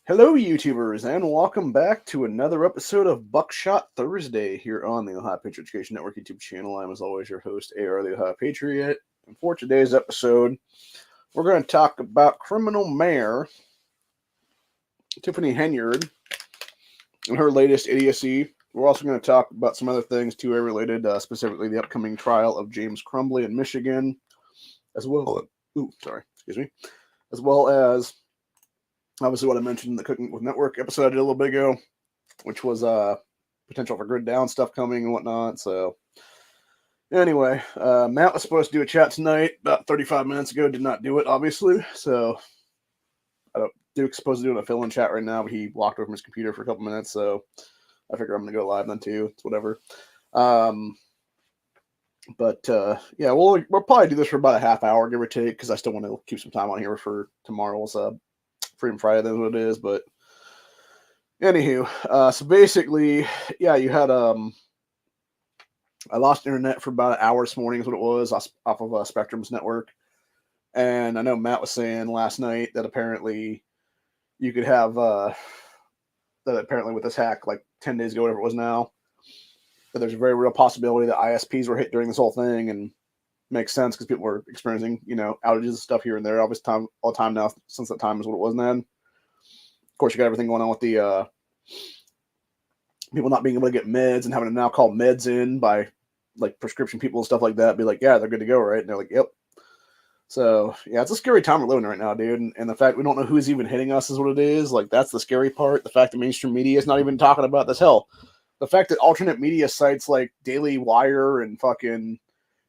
Hello, YouTubers, and welcome back to another episode of Buckshot Thursday here on the Ohio Patriot Education Network YouTube channel. I'm, as always, your host, AR the Ohio Patriot. And for today's episode, we're going to talk about criminal Mayor Tiffany Henyard and her latest idiocy. We're also going to talk about some other things, too, related, specifically the upcoming trial of James Crumbley in Michigan, as well as obviously what I mentioned in the Cooking with Network episode I did a little bit ago, which was potential for grid down stuff coming and whatnot. So anyway, Matt was supposed to do a chat tonight about 35 minutes ago. Did not do it, obviously. So Duke's supposed to do a fill-in chat right now, but he walked away from his computer for a couple minutes. So I figure I'm going to go live then too. It's whatever. Yeah, we'll probably do this for about a half hour, give or take, because I still want to keep some time on here for tomorrow's Freedom Friday, that's what it is. But anywho, so basically, yeah, you had I lost internet for about an hour this morning is what it was off of Spectrum's network. And I know Matt was saying last night that apparently you could have that apparently with this hack like 10 days ago, whatever it was now, that there's a very real possibility that ISPs were hit during this whole thing. And makes sense because people were experiencing, outages and stuff here and there all the time now since that time is what it was then. Of course, you got everything going on with the people not being able to get meds and having to now call meds in by like prescription people and stuff like that. Be like, yeah, they're good to go, right? And they're like, yep. So yeah, it's a scary time we're living right now, dude. And the fact we don't know who's even hitting us is what it is. Like that's the scary part. The fact that mainstream media is not even talking about this. Hell, the fact that alternate media sites like Daily Wire and fucking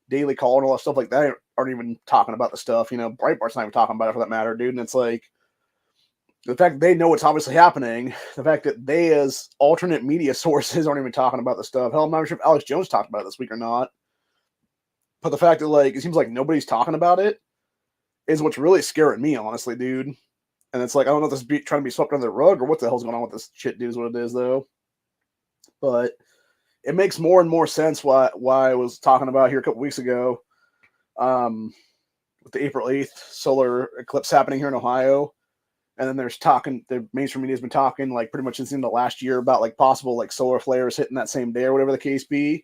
Daily Call and all that stuff like that aren't even talking about the stuff. Breitbart's not even talking about it for that matter, dude. And it's like the fact that they know what's obviously happening, the fact that they as alternate media sources aren't even talking about the stuff. Hell, I'm not sure if Alex Jones talked about it this week or not. But the fact that like it seems like nobody's talking about it is what's really scaring me, honestly, dude. And it's like I don't know if this is trying to be swept under the rug or what the hell's going on with this shit, dude, is what it is though. But it makes more and more sense why I was talking about here a couple weeks ago with the April 8th solar eclipse happening here in Ohio. And then the mainstream media has been talking like pretty much since the end of last year about like possible like solar flares hitting that same day or whatever the case be.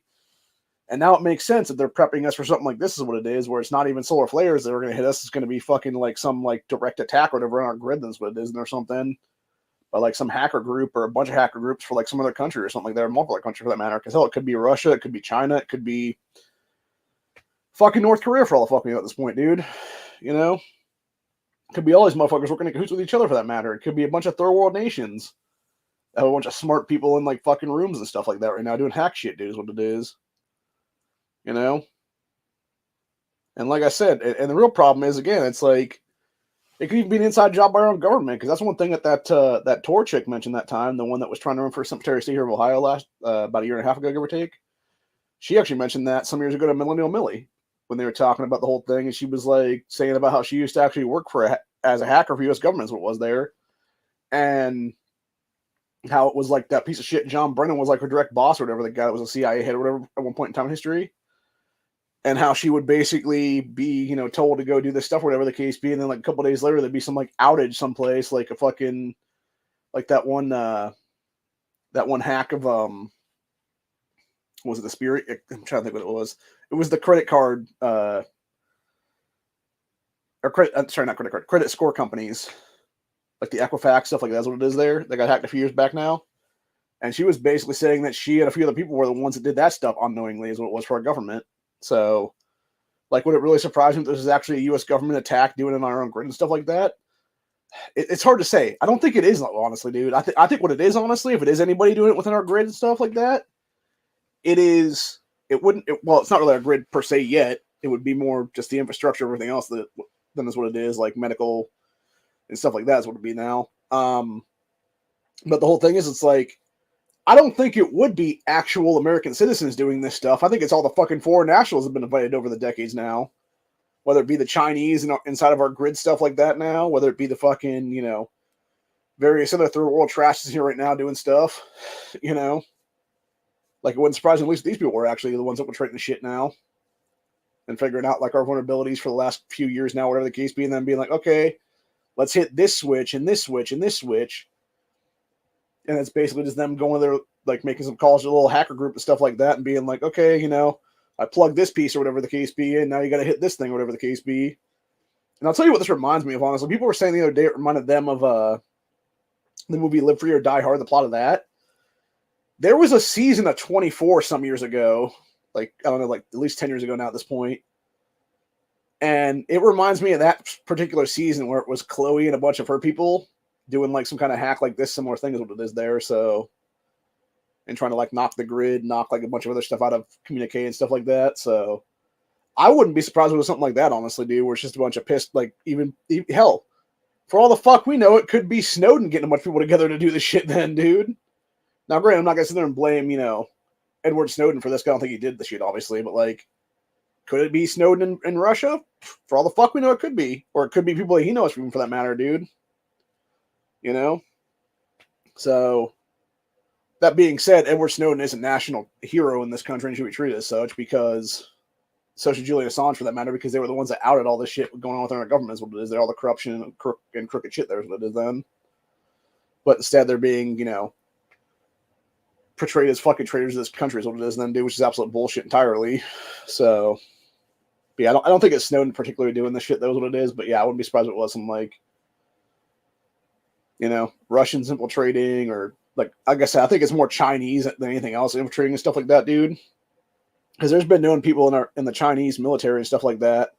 And now it makes sense that they're prepping us for something like this is what it is, where it's not even solar flares that are going to hit us. It's going to be fucking like some like direct attack or whatever on our grid. That's what it is, or something. By like some hacker group or a bunch of hacker groups for like some other country or something like that, or multiple country for that matter. Because hell, it could be Russia, it could be China, it could be fucking North Korea for all the fucking at this point, dude. It could be all these motherfuckers working in cahoots with each other for that matter. It could be a bunch of third world nations that have a bunch of smart people in like fucking rooms and stuff like that right now doing hack shit, dude, is what it is. And like I said, and the real problem is, again, it's like it could even be an inside job by our own government, because that's one thing that Tor chick mentioned that time, the one that was trying to run for Secretary of State here of Ohio last about a year and a half ago, give or take. She actually mentioned that some years ago to Millennial Millie when they were talking about the whole thing, and she was like saying about how she used to actually work as a hacker for U.S. government, is what it was there, and how it was like that piece of shit John Brennan was like her direct boss or whatever, the guy that was a CIA head or whatever at one point in time in history. And how she would basically be, told to go do this stuff, whatever the case be, and then like a couple days later there'd be some like outage someplace, like a fucking like that one hack of was it the Spirit? I'm trying to think what it was. It was the credit card or credit score companies, like the Equifax stuff like that's what it is there. They got hacked a few years back now. And she was basically saying that she and a few other people were the ones that did that stuff unknowingly, is what it was for our government. So, like, would it really surprise me if this is actually a U.S. government attack doing it on our own grid and stuff like that? It's hard to say. I don't think it is, honestly, dude. I think what it is, honestly, if it is anybody doing it within our grid and stuff like that, it's not really our grid per se yet. It would be more just the infrastructure, everything else than is what it is, like medical and stuff like that is what it would be now. But the whole thing is, it's like, I don't think it would be actual American citizens doing this stuff. I think it's all the fucking foreign nationals that have been invited over the decades now. Whether it be the Chinese inside of our grid stuff like that now, whether it be the fucking, various other third world trashes here right now doing stuff, Like, it wouldn't surprise me, at least these people were actually the ones that were trading the shit now. And figuring out, like, our vulnerabilities for the last few years now, whatever the case be, and then being like, okay, let's hit this switch and this switch and this switch. And it's basically just them going there, like making some calls to a little hacker group and stuff like that, and being like, okay, you know, I plugged this piece or whatever the case be, and now you got to hit this thing or whatever the case be. And I'll tell you what this reminds me of, honestly. People were saying the other day it reminded them of the movie Live Free or Die Hard, the plot of that. There was a season of 24 some years ago, like, I don't know, like at least 10 years ago now at this point. And it reminds me of that particular season where it was Chloe and a bunch of her people doing like some kind of hack like this, similar thing is what it is there. So, and trying to like knock the grid, knock like a bunch of other stuff out of communique and stuff like that. So I wouldn't be surprised if it was something like that, honestly, dude, where it's just a bunch of pissed, like even hell, for all the fuck we know, it could be Snowden getting a bunch of people together to do this shit then, dude. Now, granted, I'm not going to sit there and blame, you know, Edward Snowden for this. I don't think he did the shit, obviously, but like, could it be Snowden in Russia? For all the fuck we know, it could be. Or it could be people that he knows from, for that matter, dude. You know? So, that being said, Edward Snowden is a national hero in this country and should be treated as such, because so should Julian Assange for that matter, because they were the ones that outed all this shit going on with our government is what it is. They're all the corruption and crooked shit there is what it is then. But instead they're being, you know, portrayed as fucking traitors of this country is what it is then, dude, which is absolute bullshit entirely. So, but yeah, I don't think it's Snowden particularly doing this shit, that was what it is, but yeah, I wouldn't be surprised if it was some, like, you know, Russians infiltrating, or, like I said, I think it's more Chinese than anything else infiltrating and stuff like that, dude. Because there's been known people in the Chinese military and stuff like that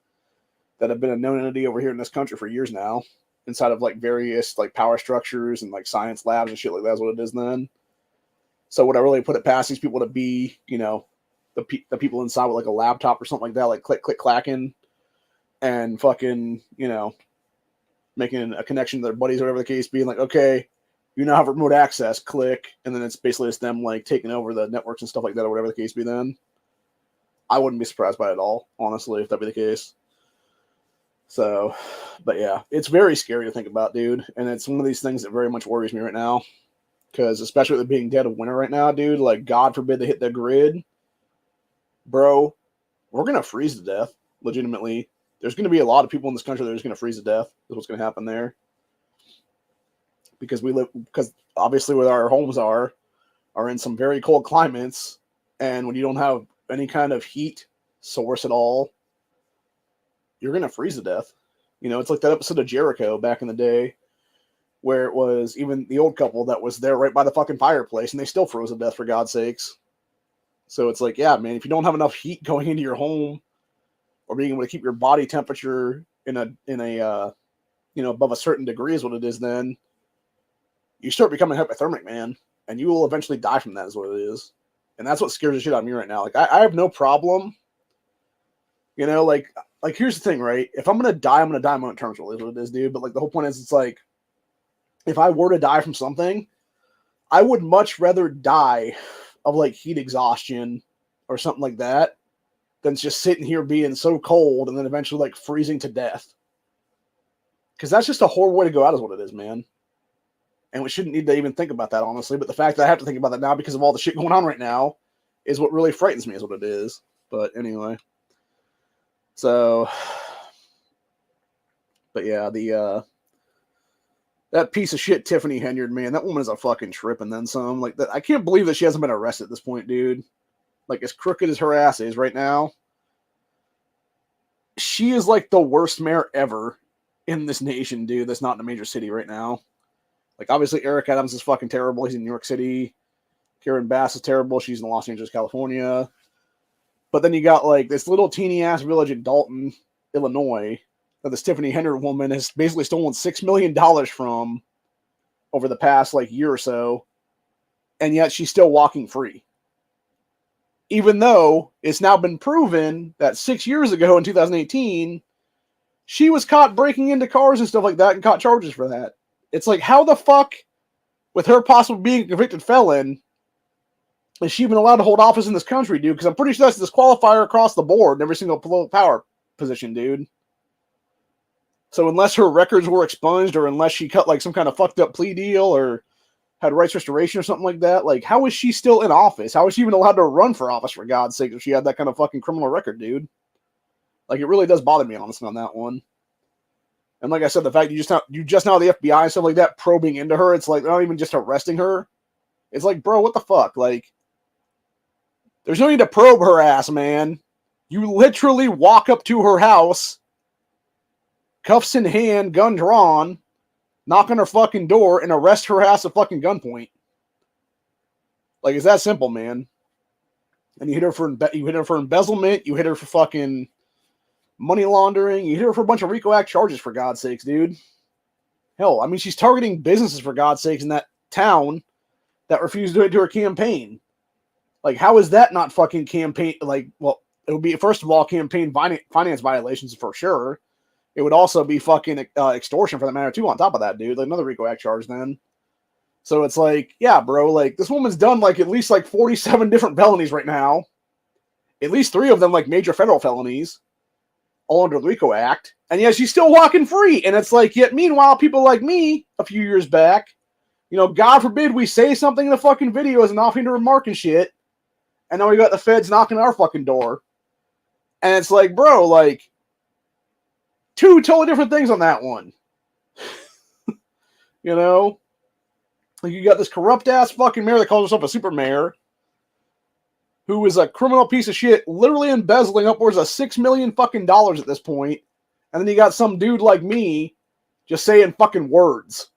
that have been a known entity over here in this country for years now, inside of, like, various, like, power structures and, like, science labs and shit like that is what it is then. So would I really put it past these people to be, you know, the people inside with like a laptop or something like that, like click, click, clacking and fucking, you know, making a connection to their buddies or whatever the case being like, okay, you now have remote access, click. And then it's basically just them like taking over the networks and stuff like that or whatever the case be then. I wouldn't be surprised by it at all, honestly, if that be the case. So, but yeah, it's very scary to think about, dude. And it's one of these things that very much worries me right now. Because especially with it being dead of winter right now, dude, like, God forbid they hit the grid. Bro, we're going to freeze to death, legitimately. There's going to be a lot of people in this country that are just going to freeze to death. That's what's going to happen there. Because obviously where our homes are in some very cold climates. And when you don't have any kind of heat source at all, you're going to freeze to death. You know, it's like that episode of Jericho back in the day, where it was even the old couple that was there right by the fucking fireplace, and they still froze to death, for God's sakes. So it's like, yeah, man, if you don't have enough heat going into your home, or being able to keep your body temperature in a you know, above a certain degree is what it is, then you start becoming hypothermic, man, and you will eventually die from that is what it is. And that's what scares the shit out of me right now. Like, I have no problem, you know, like here's the thing, right? If I'm going to die, I'm going to die on my own terms, really, is what it is, dude. But like, the whole point is, it's like, if I were to die from something, I would much rather die of like heat exhaustion or something like that than just sitting here being so cold and then eventually like freezing to death. Because that's just a horrible way to go out is what it is, man. And we shouldn't need to even think about that, honestly. But the fact that I have to think about that now because of all the shit going on right now is what really frightens me is what it is. But anyway. So, but yeah, that piece of shit Tiffany Henyard, man, that woman is a fucking trip and then some. Like, that, I can't believe that she hasn't been arrested at this point, dude. Like, as crooked as her ass is right now, she is like the worst mayor ever in this nation, dude, that's not in a major city right now. Like, obviously, Eric Adams is fucking terrible. He's in New York City. Karen Bass is terrible. She's in Los Angeles, California. But then you got, like, this little teeny-ass village in Dalton, Illinois, that this Tiffany Henyard woman has basically stolen $6 million from over the past, like, year or so, and yet she's still walking free. Even though it's now been proven that 6 years ago in 2018, she was caught breaking into cars and stuff like that and caught charges for that. It's like, how the fuck, with her possibly being a convicted felon, is she even allowed to hold office in this country, dude? Because I'm pretty sure that's a disqualifier across the board in every single political power position, dude. So unless her records were expunged or unless she cut like some kind of fucked up plea deal or had rights restoration or something like that, like, how is she still in office? How is she even allowed to run for office, for God's sake, if she had that kind of fucking criminal record, dude? Like, it really does bother me, honestly, on that one. And like I said, the fact you just now the FBI and stuff like that probing into her, it's like they're not even just arresting her. It's like, bro, what the fuck? Like, there's no need to probe her ass, man. You literally walk up to her house, cuffs in hand, gun drawn, knock on her fucking door, and arrest her ass at fucking gunpoint. Like, it's that simple, man. And you hit her for embezzlement, you hit her for fucking money laundering, you hit her for a bunch of RICO Act charges, for God's sakes, dude. Hell, I mean, she's targeting businesses, for God's sakes, in that town that refused to do her campaign. Like, how is that not fucking campaign? Like, well, it would be, first of all, campaign finance violations for sure. It would also be fucking extortion for that matter, too, on top of that, dude. Like, another RICO Act charge then. So it's like, yeah, bro, like, this woman's done, like, at least, like, 47 different felonies right now. At least 3 of them, like, major federal felonies. All under the RICO Act. And yet she's still walking free. And it's like, yet meanwhile, people like me, a few years back, you know, God forbid we say something in the fucking video as an offhand remark and shit. And now we got the feds knocking on our fucking door. And it's like, bro, like, 2 totally different things on that one. You know? Like, you got this corrupt ass fucking mayor that calls herself a super mayor, who is a criminal piece of shit, literally embezzling upwards of $6 million fucking dollars at this point. And then you got some dude like me just saying fucking words.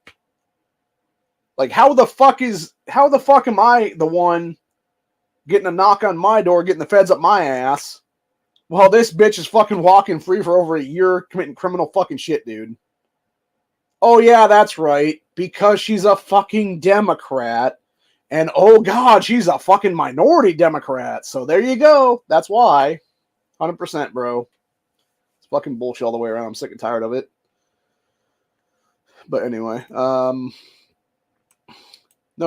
Like, how the fuck am I the one getting a knock on my door, getting the feds up my ass, while this bitch is fucking walking free for over a year committing criminal fucking shit, dude? Oh yeah, that's right. Because she's a fucking Democrat. And oh god, she's a fucking minority Democrat. So there you go. That's why. 100%, bro. It's fucking bullshit all the way around. I'm sick and tired of it. But anyway, another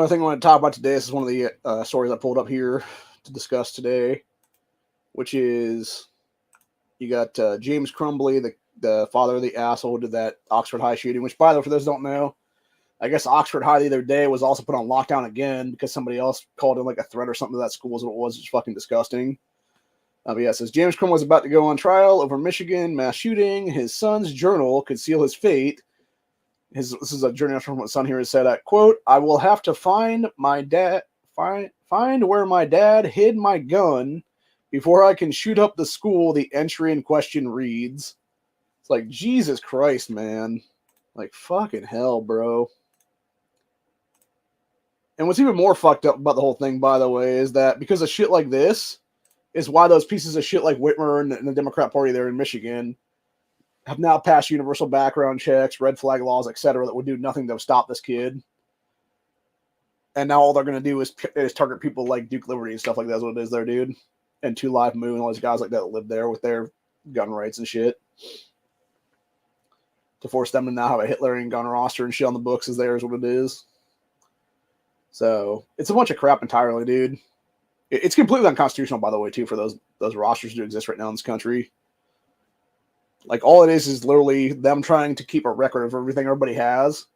thing I want to talk about today, this is one of the stories I pulled up here to discuss today, which is you got James Crumbly, the father of the asshole who did that Oxford High shooting, which, by the way, for those who don't know, I guess Oxford High the other day was also put on lockdown again because somebody else called in like a threat or something to that school is what it was. It's fucking disgusting. But yeah, it says James Crumbly was about to go on trial over Michigan mass shooting. His son's journal could seal his fate. This is a journey from what son here has said, quote, "I will have to find my dad, find where my dad hid my gun before I can shoot up the school," the entry in question reads. It's like, Jesus Christ, man. Like, fucking hell, bro. And what's even more fucked up about the whole thing, by the way, is that because of shit like this, is why those pieces of shit like Whitmer and the Democrat Party there in Michigan have now passed universal background checks, red flag laws, etc., that would do nothing to stop this kid. And now all they're going to do is target people like Duke Liberty and stuff like that. That's what it is there, dude. And 2 Live Moon and all these guys like that live there with their gun rights and shit. To force them to now have a Hitlerian gun roster and shit on the books is there is what it is. So it's a bunch of crap entirely, dude. It's completely unconstitutional, by the way, too, for those rosters to exist right now in this country. Like, all it is literally them trying to keep a record of everything everybody has,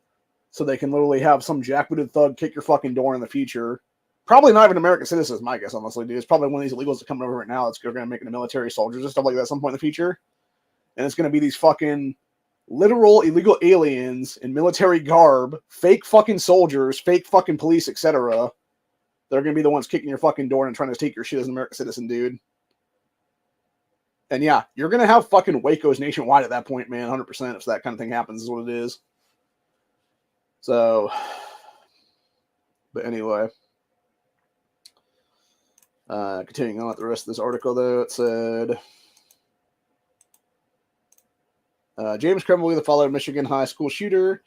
so they can literally have some jackbooted thug kick your fucking door in the future. Probably not even American citizens, my guess, honestly, dude. It's probably one of these illegals that come over right now that's going to make the military soldiers and stuff like that at some point in the future. And it's going to be these fucking literal illegal aliens in military garb, fake fucking soldiers, fake fucking police, etc. They're going to be the ones kicking your fucking door and trying to take your shit as an American citizen, dude. And yeah, you're going to have fucking Wacos nationwide at that point, man, 100%, if that kind of thing happens is what it is. So, but anyway. Continuing on with the rest of this article, though, it said, James Crumbly, the father of Michigan high school shooter,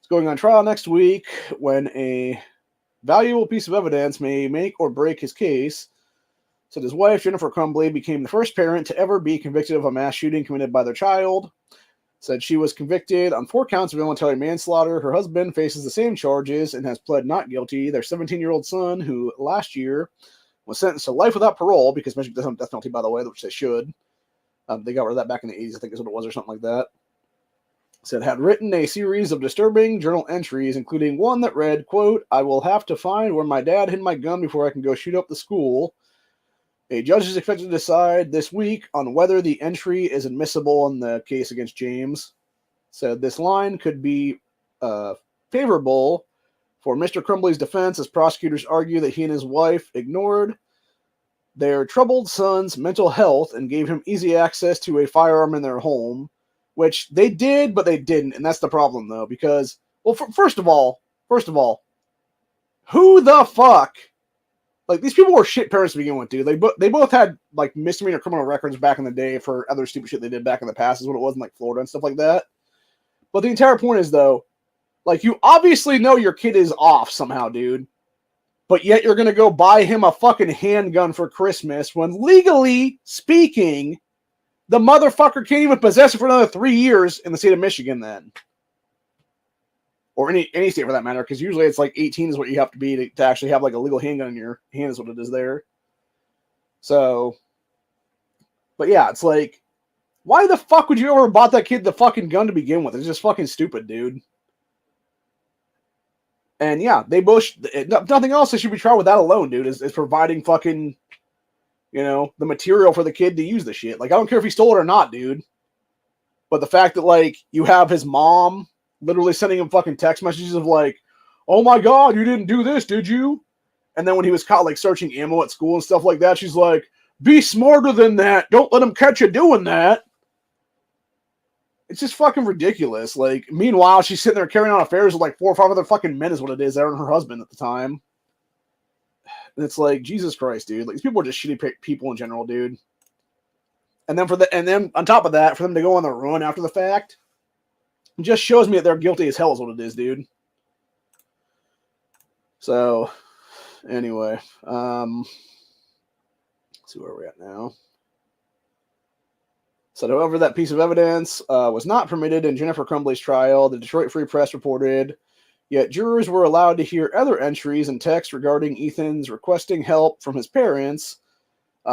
is going on trial next week when a valuable piece of evidence may make or break his case. Said his wife, Jennifer Crumbly, became the first parent to ever be convicted of a mass shooting committed by their child. Said she was convicted on 4 counts of involuntary manslaughter. Her husband faces the same charges and has pled not guilty. Their 17-year-old son, who last year was sentenced to life without parole, because Michigan doesn't have death penalty, by the way, which they should. They got rid of that back in the 80s, I think is what it was, or something like that. Said had written a series of disturbing journal entries, including one that read, quote, "I will have to find where my dad hid my gun before I can go shoot up the school." A judge is expected to decide this week on whether the entry is admissible in the case against James. Said this line could be favorable For Mr. Crumbly's defense, as prosecutors argue that he and his wife ignored their troubled son's mental health and gave him easy access to a firearm in their home, which they did, but they didn't. And that's the problem, though, because, well, first of all, who the fuck? Like, these people were shit parents to begin with, dude. They both had, like, misdemeanor criminal records back in the day for other stupid shit they did back in the past, is what it was in, like, Florida and stuff like that. But the entire point is, though, like, you obviously know your kid is off somehow, dude. But yet you're going to go buy him a fucking handgun for Christmas when, legally speaking, the motherfucker can't even possess it for another 3 years in the state of Michigan then. Or any state for that matter, because usually it's like 18 is what you have to be to actually have like a legal handgun in your hand is what it is there. So, but yeah, it's like, why the fuck would you ever bought that kid the fucking gun to begin with? It's just fucking stupid, dude. And yeah, they both, nothing else they should be tried with that alone, dude, is providing fucking, you know, the material for the kid to use the shit. Like, I don't care if he stole it or not, dude. But the fact that, like, you have his mom literally sending him fucking text messages of like, oh my god, you didn't do this, did you? And then when he was caught, like, searching ammo at school and stuff like that, she's like, be smarter than that. Don't let him catch you doing that. It's just fucking ridiculous. Like, meanwhile, she's sitting there carrying on affairs with like 4 or 5 other fucking men is what it is, there and her husband at the time. And it's like, Jesus Christ, dude. Like, these people are just shitty people in general, dude. And then on top of that, for them to go on the run after the fact, it just shows me that they're guilty as hell is what it is, dude. So, anyway, let's see where we're at now. So, however, that piece of evidence was not permitted in Jennifer Crumbly's trial, the Detroit Free Press reported, yet jurors were allowed to hear other entries and texts regarding Ethan's requesting help from his parents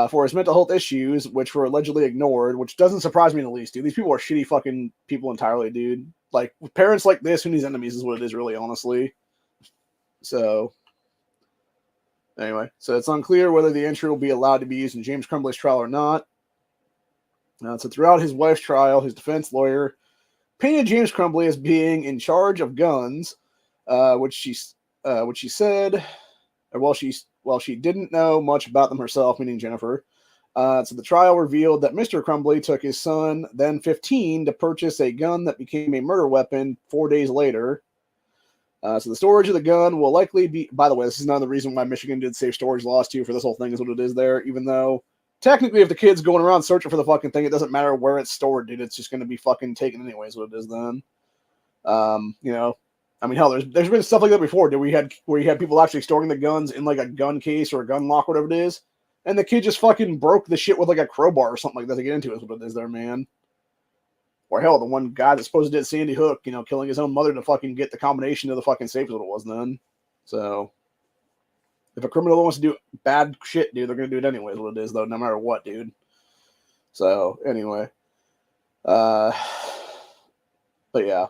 for his mental health issues, which were allegedly ignored, which doesn't surprise me in the least, dude. These people are shitty fucking people entirely, dude. Like, with parents like this, who needs enemies is what it is, really, honestly. So, anyway, so it's unclear whether the entry will be allowed to be used in James Crumbly's trial or not. So throughout his wife's trial, his defense lawyer painted James Crumbly as being in charge of guns, which she said, while she didn't know much about them herself, meaning Jennifer. So the trial revealed that Mr. Crumbly took his son, then 15, to purchase a gun that became a murder weapon 4 days later. So the storage of the gun will likely be, by the way, this is another reason why Michigan did safe storage laws too for this whole thing is what it is there, even though technically, if the kid's going around searching for the fucking thing, it doesn't matter where it's stored, dude. It's just going to be fucking taken anyways, what it is then. You know, I mean, hell, there's been stuff like that before, dude. Where you had people actually storing the guns in like a gun case or a gun lock, whatever it is, and the kid just fucking broke the shit with like a crowbar or something like that to get into it, is what it is there, man. Or hell, the one guy that supposed to did Sandy Hook, you know, killing his own mother to fucking get the combination of the fucking safe is what it was then. So, if a criminal wants to do bad shit, dude, they're going to do it anyways, what it is, though, no matter what, dude. So, anyway. But yeah.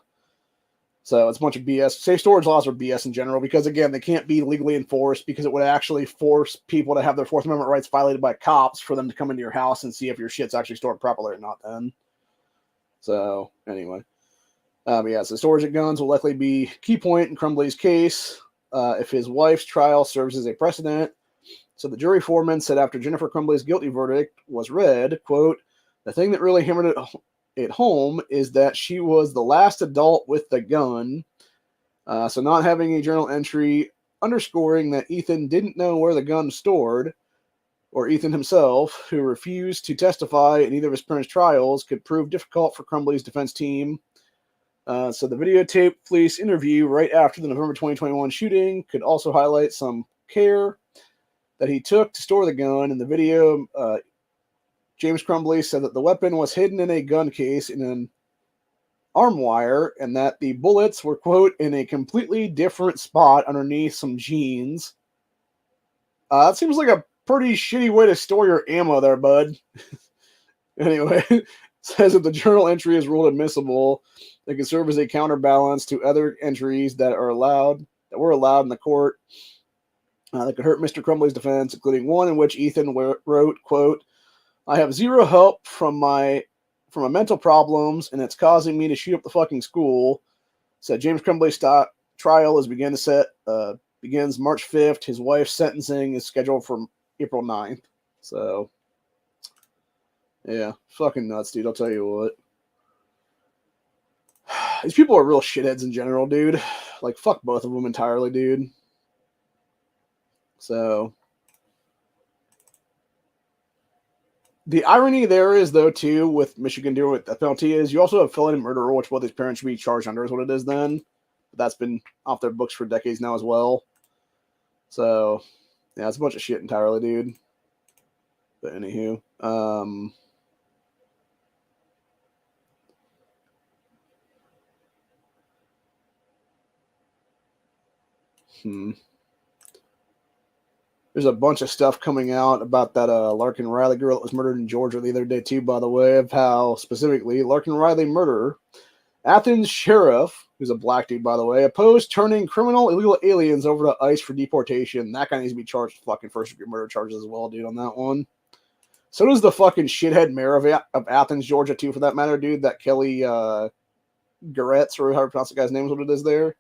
So, it's a bunch of BS. Safe storage laws are BS in general because, again, they can't be legally enforced because it would actually force people to have their Fourth Amendment rights violated by cops for them to come into your house and see if your shit's actually stored properly or not then. So, anyway. Yeah, so storage of guns will likely be a key point in Crumbly's case. If his wife's trial serves as a precedent. So the jury foreman said after Jennifer Crumbly's guilty verdict was read, quote, the thing that really hammered it home is that she was the last adult with the gun. So not having a journal entry underscoring that Ethan didn't know where the gun was stored, or Ethan himself, who refused to testify in either of his parents' trials, could prove difficult for Crumbly's defense team. So the videotape police interview right after the November 2021 shooting could also highlight some care that he took to store the gun. In the video, James Crumbly said that the weapon was hidden in a gun case in an arm wire and that the bullets were, quote, in a completely different spot underneath some jeans. That seems like a pretty shitty way to store your ammo there, bud. Anyway, says that the journal entry is ruled admissible. They can serve as a counterbalance to other entries that were allowed in the court that could hurt Mr. Crumbly's defense, including one in which Ethan wrote, quote, I have zero help from my mental problems, and it's causing me to shoot up the fucking school. Said James Crumbly trial is begins March 5th. His wife's sentencing is scheduled for April 9th. So, yeah, fucking nuts, dude. I'll tell you what. These people are real shitheads in general, dude. Like, fuck both of them entirely, dude. So, the irony there is, though, too, with Michigan doing what the penalty is, you also have felony murder, which what these parents should be charged under is what it is then. But that's been off their books for decades now as well. So, yeah, it's a bunch of shit entirely, dude. But anywho, There's a bunch of stuff coming out about that Larkin Riley girl that was murdered in Georgia the other day, too, by the way, of how specifically Larkin Riley murder. Athens sheriff, who's a black dude, by the way, opposed turning criminal illegal aliens over to ICE for deportation. That guy needs to be charged with fucking first-degree murder charges as well, dude, on that one. So does the fucking shithead mayor of Athens, Georgia, too, for that matter, dude. That Kelly Garetz, or however you pronounce the guy's name is what it is there.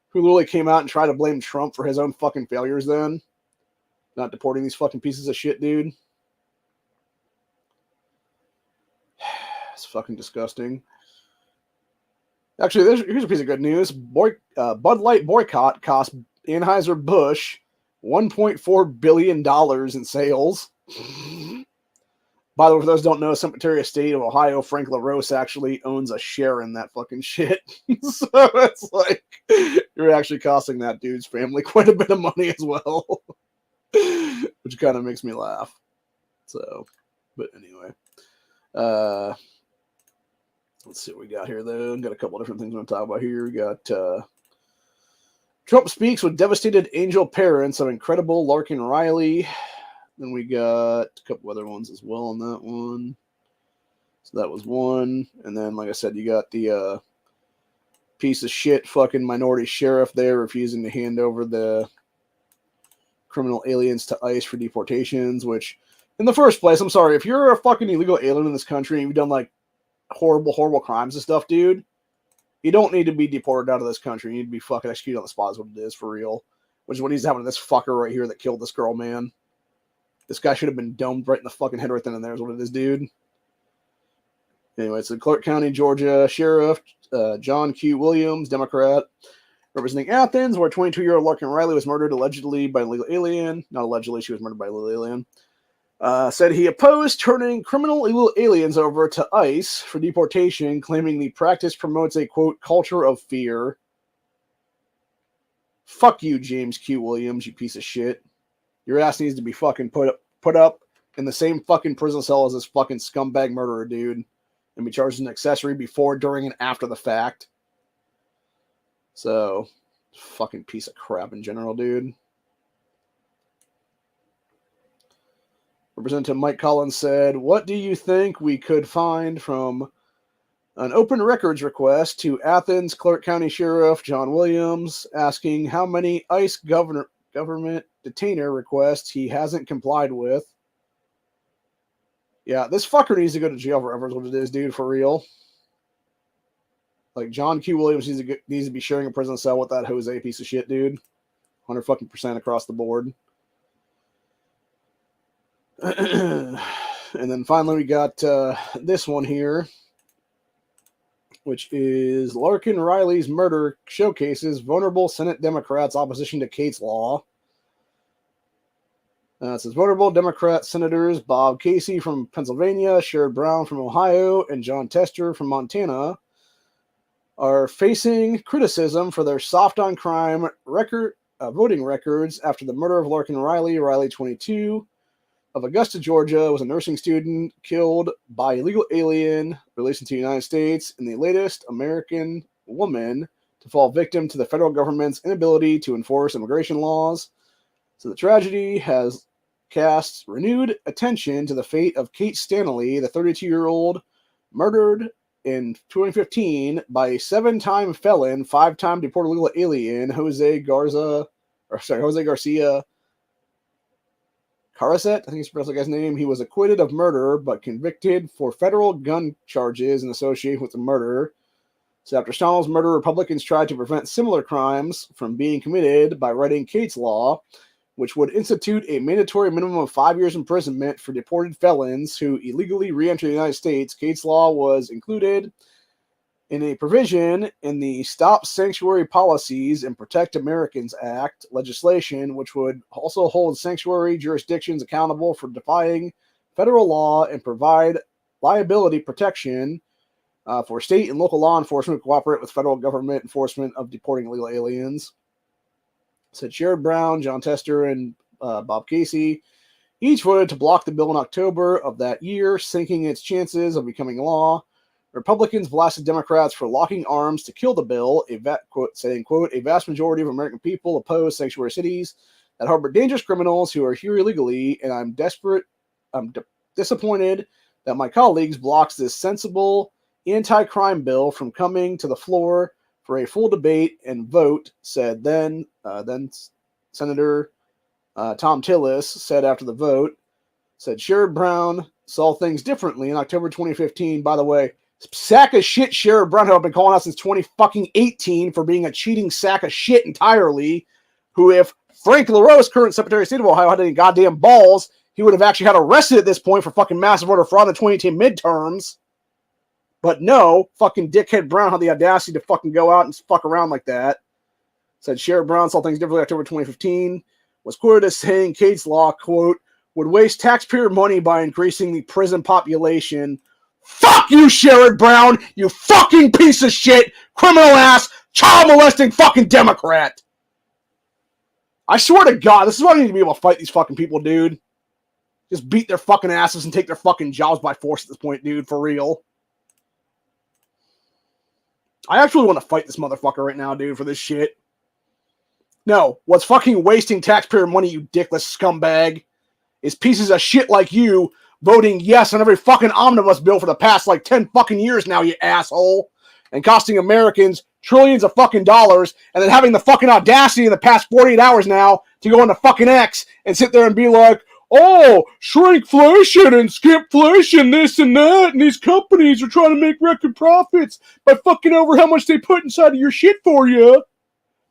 Who literally came out and tried to blame Trump for his own fucking failures then. Not deporting these fucking pieces of shit, dude. It's fucking disgusting. Actually, here's a piece of good news. Bud Light boycott cost Anheuser-Busch $1.4 billion in sales. By the way, for those who don't know, Secretary of State of Ohio, Frank LaRose, actually owns a share in that fucking shit. So it's like, you're actually costing that dude's family quite a bit of money as well. Which kind of makes me laugh. So, but anyway. Let's see what we got here, though. Got a couple different things I'm going to talk about here. We got Trump speaks with devastated angel parents of incredible Larkin Riley. Then we got a couple other ones as well on that one. So that was one. And then, like I said, you got the piece of shit fucking minority sheriff there refusing to hand over the criminal aliens to ICE for deportations, which, in the first place, I'm sorry, if you're a fucking illegal alien in this country and you've done, like, horrible crimes and stuff, dude, you don't need to be deported out of this country. You need to be fucking executed on the spot is what it is, for real. Which is what he's happening to this fucker right here that killed this girl, man. This guy should have been domed right in the fucking head right then and there is what it is, dude. Anyway, it's the Clark County, Georgia Sheriff, John Q. Williams, Democrat, representing Athens, where 22-year-old Larkin Riley was murdered allegedly by an illegal alien. Not allegedly, she was murdered by an illegal alien. Said he opposed turning criminal illegal aliens over to ICE for deportation, claiming the practice promotes a, quote, culture of fear. Fuck you, James Q. Williams, you piece of shit. Your ass needs to be fucking put up in the same fucking prison cell as this fucking scumbag murderer, dude. And be charged as an accessory before, during, and after the fact. So, fucking piece of crap in general, dude. Representative Mike Collins said, "What do you think we could find from an open records request to Athens Clark County Sheriff John Williams, asking how many ICE government detainer requests he hasn't complied with?" Yeah, this fucker needs to go to jail forever is what it is, dude, for real. Like, John Q. Williams needs to be sharing a prison cell with that Jose piece of shit, dude. 100% across the board. And then finally we got this one here, which is Larkin Riley's murder showcases vulnerable Senate Democrats' opposition to Kate's law. It says vulnerable Democrat senators Bob Casey from Pennsylvania, Sherrod Brown from Ohio, and John Tester from Montana are facing criticism for their soft-on-crime voting records after the murder of Larkin Riley. Riley, 22, of Augusta, Georgia, was a nursing student killed by illegal alien released into the United States, and the latest American woman to fall victim to the federal government's inability to enforce immigration laws. So the tragedy has cast renewed attention to the fate of Kate Stanley, the 32-year-old murdered in 2015 by a 7-time felon, 5-time deported illegal alien, Jose Garcia Caraset, I think it's pronounced the guy's name. He was acquitted of murder, but convicted for federal gun charges in association with the murder. So after Stalin's murder, Republicans tried to prevent similar crimes from being committed by writing Kate's Law, which would institute a mandatory minimum of 5 years imprisonment for deported felons who illegally re-enter the United States. Kate's Law was included in a provision in the Stop Sanctuary Policies and Protect Americans Act legislation, which would also hold sanctuary jurisdictions accountable for defying federal law and provide liability protection for state and local law enforcement to cooperate with federal government enforcement of deporting illegal aliens. Said Sherrod Brown, John Tester, and Bob Casey each voted to block the bill in October of that year, sinking its chances of becoming law. Republicans blasted Democrats for locking arms to kill the bill, saying, quote, a vast majority of American people oppose sanctuary cities that harbor dangerous criminals who are here illegally, and I'm disappointed that my colleagues blocked this sensible anti-crime bill from coming to the floor for a full debate and vote, said then Senator Tom Tillis said after the vote, said Sherrod Brown saw things differently in October 2015. By the way, sack of shit Sherrod Brown, who I've been calling out since 2018 for being a cheating sack of shit entirely, who if Frank LaRose, current Secretary of State of Ohio, had any goddamn balls, he would have actually had arrested at this point for fucking massive voter fraud in the 2018 midterms. But no, fucking dickhead Brown had the audacity to fucking go out and fuck around like that. Said Sherrod Brown saw things differently in October 2015. Was quoted as saying Kate's Law, quote, would waste taxpayer money by increasing the prison population. Fuck you, Sherrod Brown, you fucking piece of shit, criminal ass, child molesting fucking Democrat. I swear to God, this is why I need to be able to fight these fucking people, dude. Just beat their fucking asses and take their fucking jobs by force at this point, dude, for real. I actually want to fight this motherfucker right now, dude, for this shit. No, what's fucking wasting taxpayer money, you dickless scumbag, is pieces of shit like you voting yes on every fucking omnibus bill for the past, 10 fucking years now, you asshole, and costing Americans trillions of fucking dollars, and then having the fucking audacity in the past 48 hours now to go into fucking X and sit there and be like, oh, shrinkflation and skipflation, this and that, and these companies are trying to make record profits by fucking over how much they put inside of your shit for you.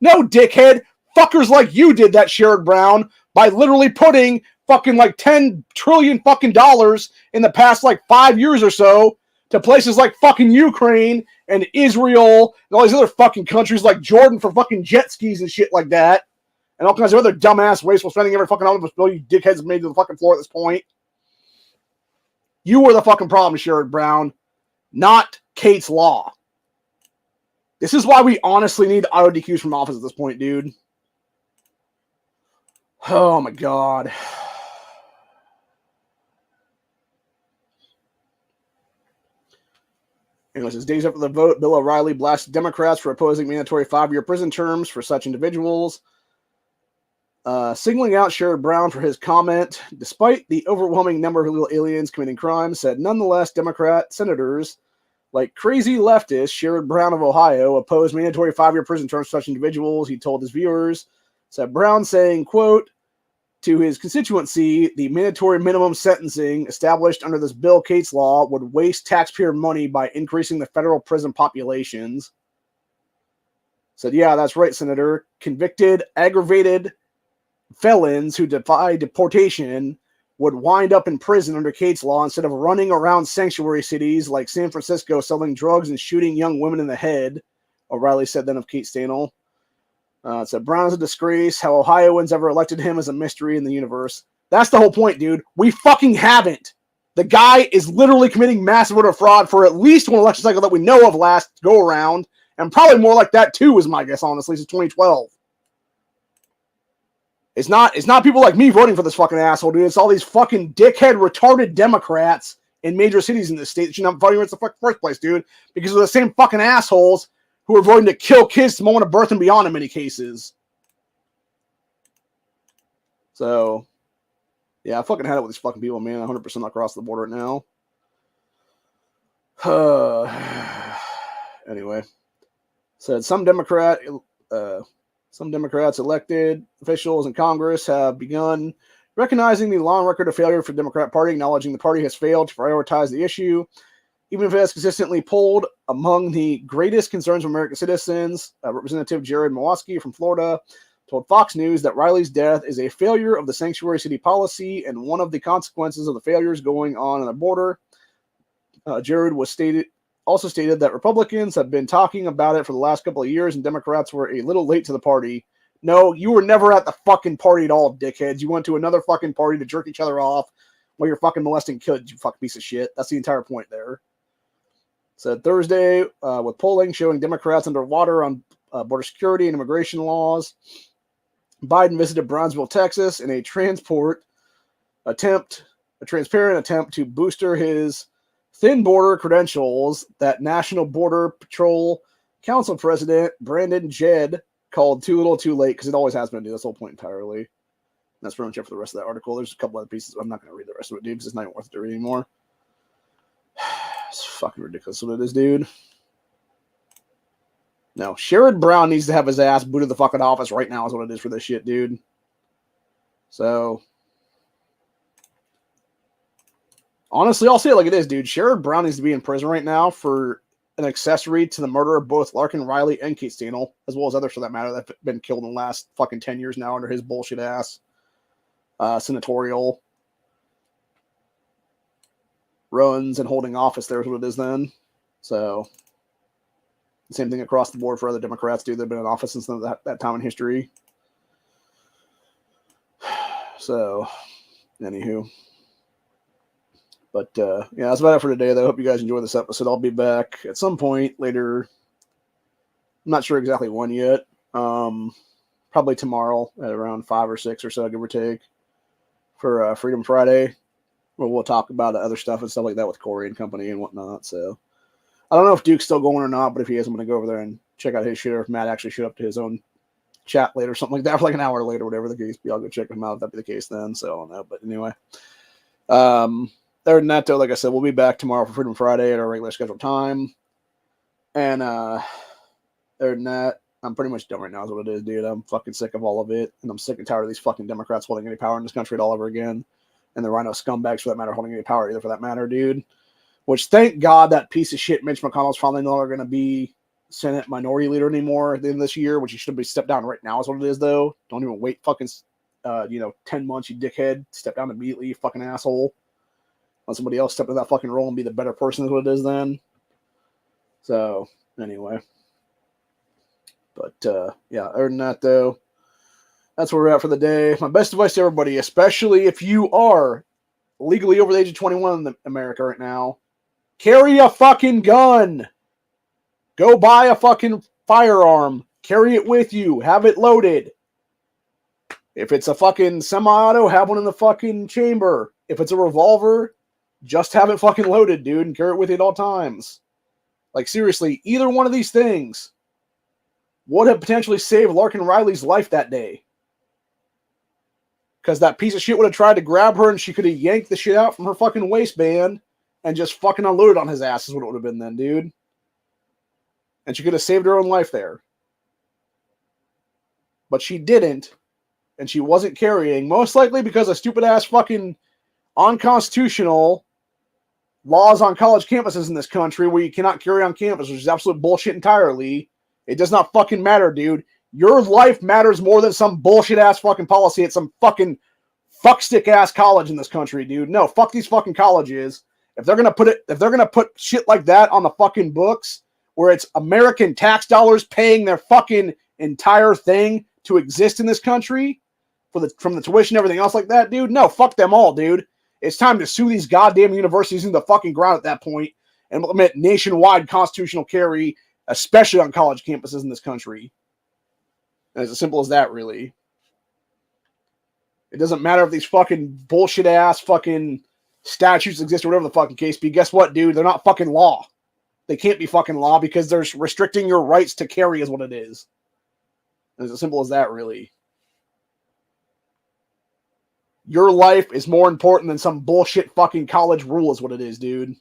No, dickhead. Fuckers like you did that, Sherrod Brown, by literally putting fucking 10 trillion fucking dollars in the past 5 years or so to places like fucking Ukraine and Israel and all these other fucking countries like Jordan for fucking jet skis and shit like that. And all kinds of other dumbass wasteful spending every fucking omnibus bill you dickheads have made to the fucking floor at this point. You were the fucking problem, Sherrod Brown, not Kate's Law. This is why we honestly need auto DQs from office at this point, dude. Oh my God. Anyways, it's days after the vote, Bill O'Reilly blasted Democrats for opposing mandatory 5-year prison terms for such individuals. Singling out Sherrod Brown for his comment, despite the overwhelming number of illegal aliens committing crimes, said nonetheless Democrat senators, like crazy leftists, Sherrod Brown of Ohio, opposed mandatory 5-year prison terms for such individuals, he told his viewers. Said Brown saying, quote, to his constituency, the mandatory minimum sentencing established under this bill, Kate's Law, would waste taxpayer money by increasing the federal prison populations. Said, yeah, that's right, Senator. Convicted, aggravated felons who defy deportation would wind up in prison under Kate's Law instead of running around sanctuary cities like San Francisco selling drugs and shooting young women in the head, O'Reilly said then of Kate Stanel. Said Brown is a disgrace. How Ohioans ever elected him is a mystery in the universe. That's the whole point, dude. We fucking haven't. The guy is literally committing massive voter fraud for at least one election cycle that we know of last go around, and probably more like that too, is my guess, honestly, since 2012. It's not people like me voting for this fucking asshole, dude. It's all these fucking dickhead, retarded Democrats in major cities in this state that you're not voting against in the first place, dude, because they're the same fucking assholes who are voting to kill kids the moment of birth and beyond in many cases. So, yeah, I fucking had it with these fucking people, man. 100% across the board right now. Anyway, said some Democrats elected officials in Congress have begun recognizing the long record of failure for the Democrat Party, acknowledging the party has failed to prioritize the issue even if it has consistently polled among the greatest concerns of American citizens. Representative Jared Milwaukee from Florida told Fox News that Riley's death is a failure of the sanctuary city policy and one of the consequences of the failures going on the border. Jared also stated that Republicans have been talking about it for the last couple of years and Democrats were a little late to the party. No, you were never at the fucking party at all, dickheads. You went to another fucking party to jerk each other off while you're fucking molesting kids, you fucking piece of shit. That's the entire point there. Said Thursday, with polling showing Democrats underwater on border security and immigration laws, Biden visited Brownsville, Texas, in a transparent attempt to booster his thin border credentials that National Border Patrol Council President Brandon Jed called too little too late, because it always has been, dude. That's the whole point entirely. And that's pretty much it for the rest of that article. There's a couple other pieces. I'm not going to read the rest of it, dude, because it's not even worth it to read anymore. It's fucking ridiculous what it is, dude. No, Sherrod Brown needs to have his ass booted the fucking office right now is what it is for this shit, dude. So, honestly, I'll say it like it is, dude. Sherrod Brown needs to be in prison right now for an accessory to the murder of both Larkin Riley and Kate Stanel, as well as others for that matter that have been killed in the last fucking 10 years now under his bullshit ass senatorial runs and holding office. There's what it is then. So, same thing across the board for other Democrats, dude. They've been in office since that time in history. So, anywho. But, yeah, that's about it for today, though. Hope you guys enjoyed this episode. I'll be back at some point later. I'm not sure exactly when yet. Probably tomorrow at around 5 or 6 or so, give or take, for Freedom Friday, where we'll talk about other stuff and stuff like that with Corey and company and whatnot. So, I don't know if Duke's still going or not, but if he is, I'm going to go over there and check out his shit, or if Matt actually showed up to his own chat later or something like that for like an hour later, whatever the case be. I'll go check him out if that'd be the case then. So, I don't know. But anyway. Other than that, though, like I said, we'll be back tomorrow for Freedom Friday at our regular scheduled time. And other than that, I'm pretty much done right now is what it is, dude. I'm fucking sick of all of it. And I'm sick and tired of these fucking Democrats holding any power in this country at all over again. And the rhino scumbags, for that matter, holding any power either, for that matter, dude. Which, thank God, that piece of shit Mitch McConnell's finally no longer going to be Senate minority leader anymore at the end of this year, which he should be stepped down right now is what it is, though. Don't even wait fucking, 10 months, you dickhead. Step down immediately, you fucking asshole. Let somebody else step into that fucking role and be the better person is what it is then. So, anyway. But, yeah, other than that, though, that's where we're at for the day. My best advice to everybody, especially if you are legally over the age of 21 in America right now, carry a fucking gun. Go buy a fucking firearm. Carry it with you. Have it loaded. If it's a fucking semi-auto, have one in the fucking chamber. If it's a revolver, just have it fucking loaded, dude, and carry it with you at all times. Like, seriously, either one of these things would have potentially saved Larkin Riley's life that day. Because that piece of shit would have tried to grab her and she could have yanked the shit out from her fucking waistband and just fucking unloaded on his ass is what it would have been then, dude. And she could have saved her own life there. But she didn't. And she wasn't carrying, most likely because of stupid ass fucking unconstitutional laws on college campuses in this country where you cannot carry on campus, which is absolute bullshit entirely. It does not fucking matter, dude. Your life matters more than some bullshit ass fucking policy at some fucking fuckstick ass college in this country, dude. No, fuck these fucking colleges. If they're gonna put shit like that on the fucking books, where it's American tax dollars paying their fucking entire thing to exist in this country, from the tuition and everything else like that, dude. No, fuck them all, dude. It's time to sue these goddamn universities into the fucking ground at that point and implement nationwide constitutional carry, especially on college campuses in this country. And it's as simple as that, really. It doesn't matter if these fucking bullshit ass fucking statutes exist or whatever the fucking case be. Guess what, dude? They're not fucking law. They can't be fucking law because they're restricting your rights to carry is what it is. And it's as simple as that, really. Your life is more important than some bullshit fucking college rule is what it is, dude.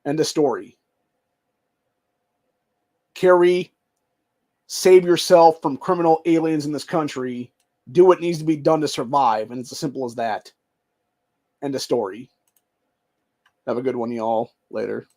End of story. Carry. Save yourself from criminal aliens in this country. Do what needs to be done to survive. And it's as simple as that. End of story. Have a good one, y'all. Later.